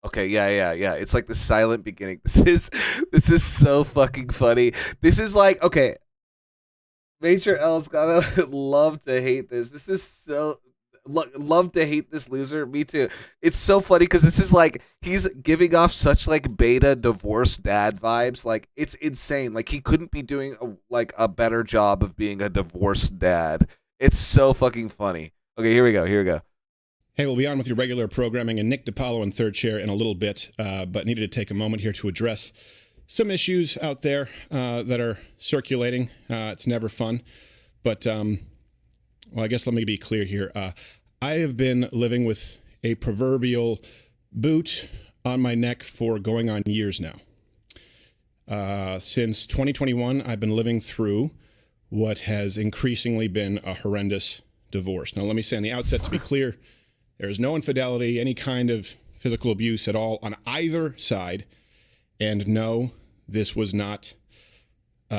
Okay, yeah. It's like the silent beginning. This is so fucking funny. This is like okay, Major L's gotta love to hate this. This is so love to hate this loser. Me too. It's so funny because this is like he's giving off such like beta divorced dad vibes. Like it's insane. Like he couldn't be doing a better job of being a divorced dad. It's so fucking funny. Okay, here we go. Here we go. Hey, we'll be on with your regular programming and Nick DiPaolo in third chair in a little bit, but needed to take a moment here to address some issues out there that are circulating. It's never fun, but well, I guess let me be clear here. I have been living with a proverbial boot on my neck for going on years now. Since 2021, I've been living through what has increasingly been a horrendous divorce. Now, let me say on the outset, to be clear, there is no infidelity, any kind of physical abuse at all on either side. And no, this was not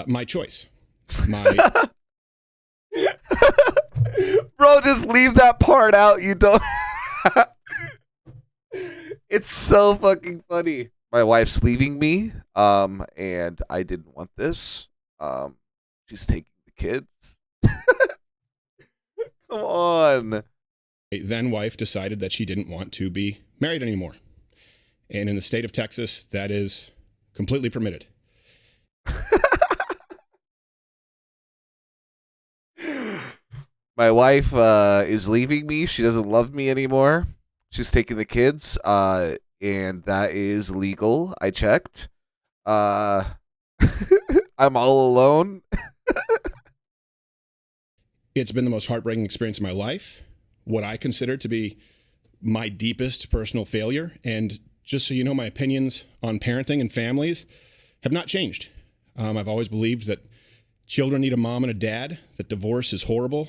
my choice. My Bro, just leave that part out. You don't. It's so fucking funny. My wife's leaving me, and I didn't want this. She's taking the kids. Come on. then wife decided that she didn't want to be married anymore. And in the state of Texas, that is completely permitted. My wife is leaving me. She doesn't love me anymore. She's taking the kids, and that is legal. I checked. I'm all alone. It's been the most heartbreaking experience of my life, what I consider to be my deepest personal failure. And just so you know, my opinions on parenting and families have not changed. I've always believed that children need a mom and a dad, that divorce is horrible.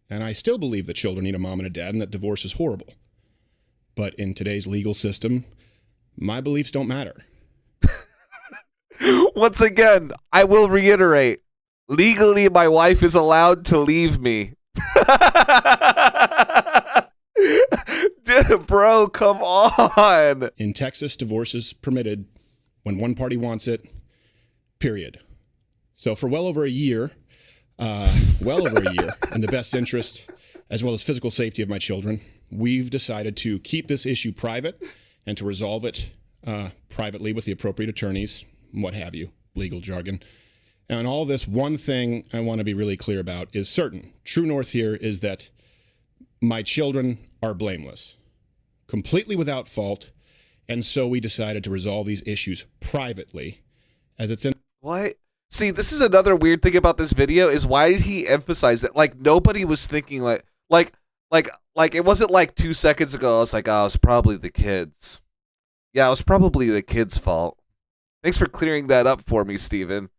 And I still believe that children need a mom and a dad and that divorce is horrible. But in today's legal system, my beliefs don't matter. Once again, I will reiterate. Legally, my wife is allowed to leave me. Dude, bro, come on. In Texas, divorce is permitted when one party wants it, period. So for well over a year, in the best interest as well as physical safety of my children, we've decided to keep this issue private and to resolve it privately with the appropriate attorneys, what have you, legal jargon. And all this, one thing I want to be really clear about is certain. True north here is that my children are blameless, completely without fault, and so we decided to resolve these issues privately, as it's in. What? See, this is another weird thing about this video is why did he emphasize that? Like nobody was thinking like it wasn't like 2 seconds ago. I was like, oh, it's probably the kids. Yeah, it was probably the kids' fault. Thanks for clearing that up for me, Steven.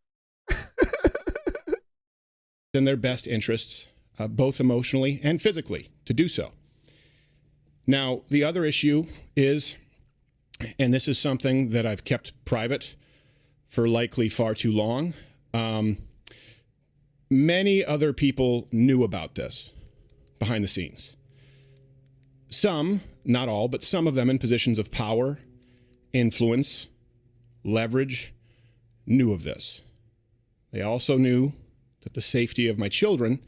In their best interests, both emotionally and physically, to do so. Now, the other issue is, and this is something that I've kept private for likely far too long, many other people knew about this behind the scenes. Some, not all, but some of them in positions of power, influence, leverage, knew of this. They also knew that the safety of my children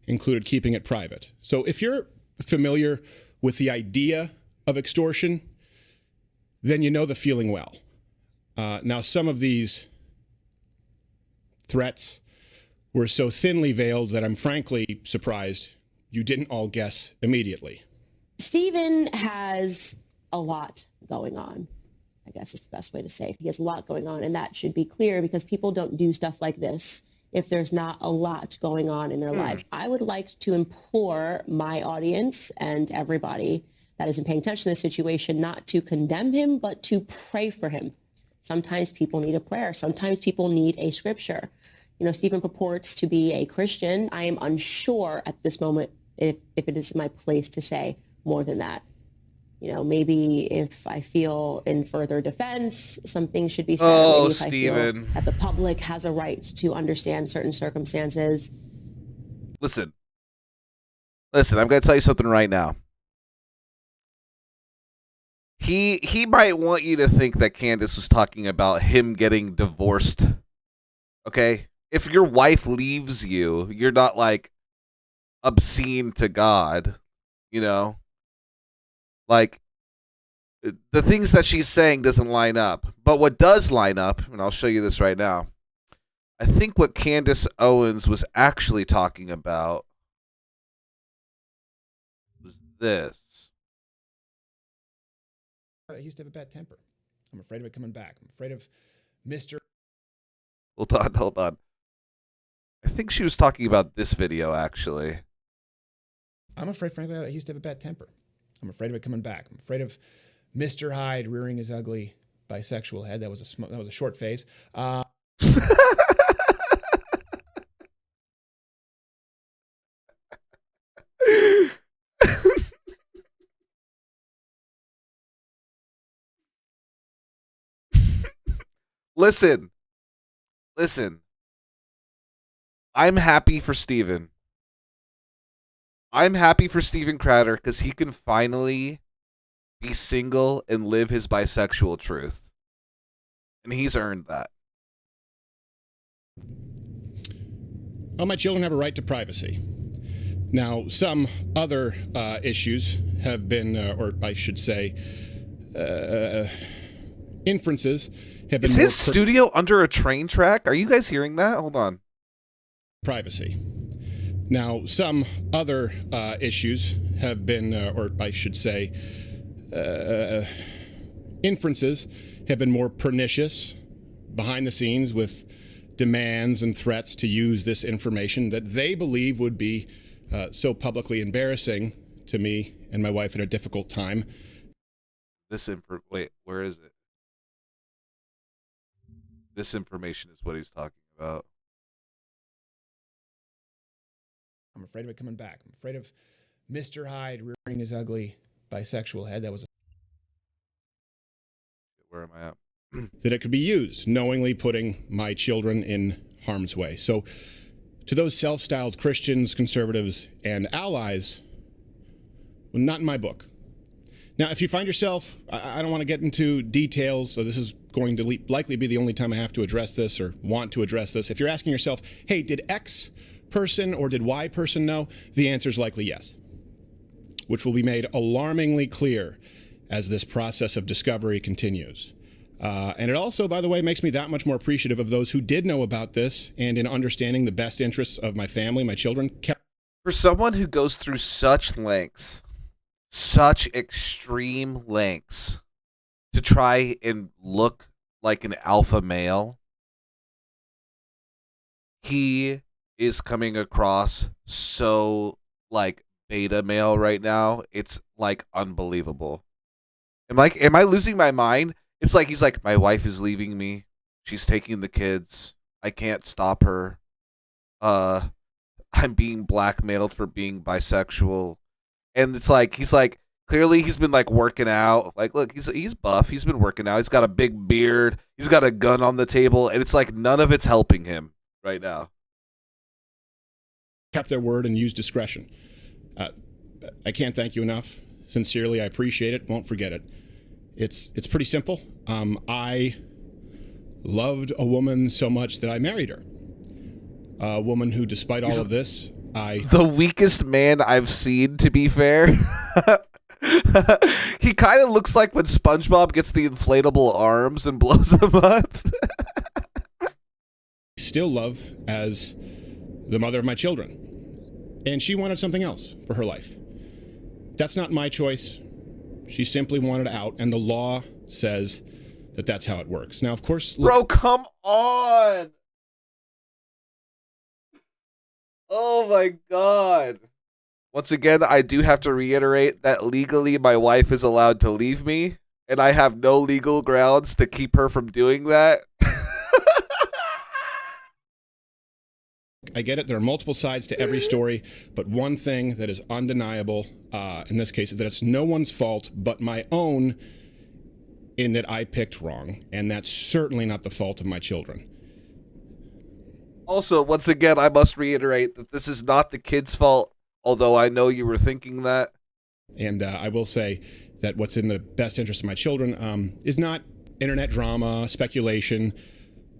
included keeping it private. So if you're familiar with the idea of extortion, then you know the feeling well. Now, some of these threats were so thinly veiled that I'm frankly surprised you didn't all guess immediately. Steven has a lot going on. I guess is the best way to say it. He has a lot going on, and that should be clear because people don't do stuff like this if there's not a lot going on in their life. I would like to implore my audience and everybody that isn't paying attention to this situation not to condemn him, but to pray for him. Sometimes people need a prayer. Sometimes people need a scripture. You know, Stephen purports to be a Christian. I am unsure at this moment if it is my place to say more than that. You know, maybe if I feel in further defense, something should be said. Oh, maybe if Steven. I feel that the public has a right to understand certain circumstances. Listen, I'm going to tell you something right now. He might want you to think that Candace was talking about him getting divorced. Okay? If your wife leaves you, you're not like obscene to God, you know? Like the things that she's saying doesn't line up. But what does line up, and I'll show you this right now. I think what Candace Owens was actually talking about was this. I used to have a bad temper. I'm afraid of it coming back. I'm afraid of Mr. Hold on. I think she was talking about this video, actually. I'm afraid, frankly, I used to have a bad temper. I'm afraid of it coming back. I'm afraid of Mr. Hyde rearing his ugly bisexual head. That was a short phase. Listen. I'm happy for Steven. I'm happy for Steven Crowder because he can finally be single and live his bisexual truth. And he's earned that. Well, my children have a right to privacy. Now, some other issues have been, or I should say, inferences have been. Is his studio under a train track? Are you guys hearing that? Hold on. Privacy. Now, some other issues have been, or I should say, inferences have been more pernicious behind the scenes with demands and threats to use this information that they believe would be so publicly embarrassing to me and my wife in a difficult time. Wait, where is it? This information is what he's talking about. I'm afraid of it coming back. I'm afraid of Mr. Hyde rearing his ugly bisexual head. That was Where am I at? that it could be used, knowingly putting my children in harm's way. So to those self-styled Christians, conservatives, and allies, well, not in my book. Now, if you find yourself, I don't want to get into details, so this is going to likely be the only time I have to address this or want to address this. If you're asking yourself, hey, did X person or did Y person know? The answer is likely yes, which will be made alarmingly clear as this process of discovery continues. And it also, by the way, makes me that much more appreciative of those who did know about this and in understanding the best interests of my family, my children. For someone who goes through such lengths, such extreme lengths to try and look like an alpha male, he is coming across so like beta male right now. It's like unbelievable. Am I losing my mind? It's like he's like, my wife is leaving me. She's taking the kids. I can't stop her. I'm being blackmailed for being bisexual. And it's like he's like, clearly he's been like working out. Like, look, he's buff. He's been working out. He's got a big beard. He's got a gun on the table, and it's like none of it's helping him right now. Kept their word and used discretion. I can't thank you enough. Sincerely, I appreciate it. Won't forget it. It's pretty simple. I loved a woman so much that I married her. A woman who, despite all of this, the weakest man I've seen, to be fair. He kind of looks like when SpongeBob gets the inflatable arms and blows them up. Still love as the mother of my children. And she wanted something else for her life. That's not my choice. She simply wanted out, and the law says that that's how it works. Now, of course... Bro, come on! Oh my god. Once again, I do have to reiterate that legally my wife is allowed to leave me, and I have no legal grounds to keep her from doing that. I get it. There are multiple sides to every story, but one thing that is undeniable in this case is that it's no one's fault but my own in that I picked wrong, and that's certainly not the fault of my children. Also, once again, I must reiterate that this is not the kid's fault, although I know you were thinking that. And I will say that what's in the best interest of my children is not internet drama, speculation,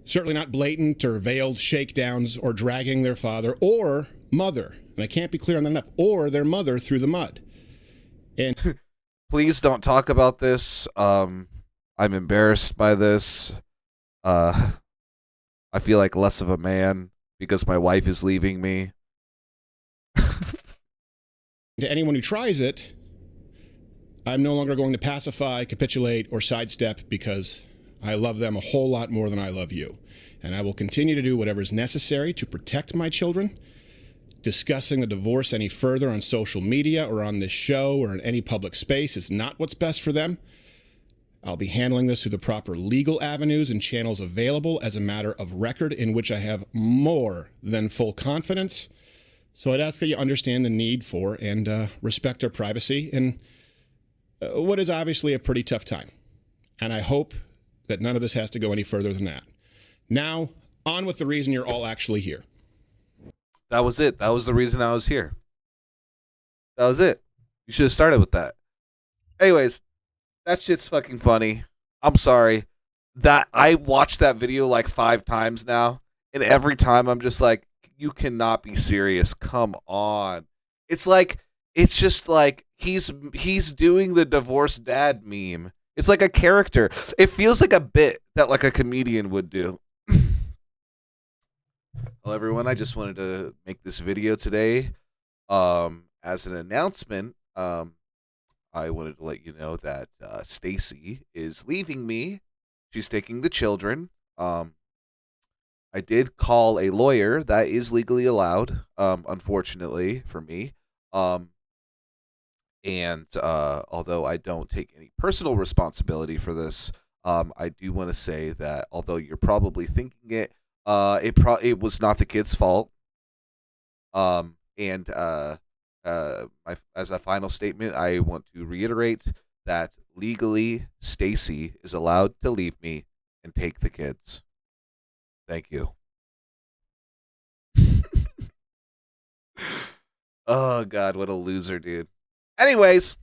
certainly not blatant or veiled shakedowns or dragging their father or mother, and I can't be clear on that enough, or their mother through the mud. And Please don't talk about this. I'm embarrassed by this. I feel like less of a man because my wife is leaving me. to anyone who tries it, I'm no longer going to pacify, capitulate, or sidestep because I love them a whole lot more than I love you. And I will continue to do whatever is necessary to protect my children. Discussing the divorce any further on social media or on this show or in any public space is not what's best for them. I'll be handling this through the proper legal avenues and channels available as a matter of record in which I have more than full confidence. So I'd ask that you understand the need for and respect our privacy in what is obviously a pretty tough time. And I hope that none of this has to go any further than that. Now, on with the reason you're all actually here. That was it. That was the reason I was here. That was it. You should have started with that. Anyways, that shit's fucking funny. I'm sorry. That I watched that video like 5 times now, and every time I'm just like, you cannot be serious. Come on. It's just like he's doing the divorced dad meme. It's like a character. It feels like a bit that like a comedian would do. Hello, everyone. I just wanted to make this video today as an announcement. I wanted to let you know that Stacy is leaving me. She's taking the children. I did call a lawyer. That is legally allowed, unfortunately for me. And although I don't take any personal responsibility for this, I do want to say that although you're probably thinking it, it was not the kid's fault. And as a final statement, I want to reiterate that legally, Stacy is allowed to leave me and take the kids. Thank you. Oh God, what a loser, dude. Anyways,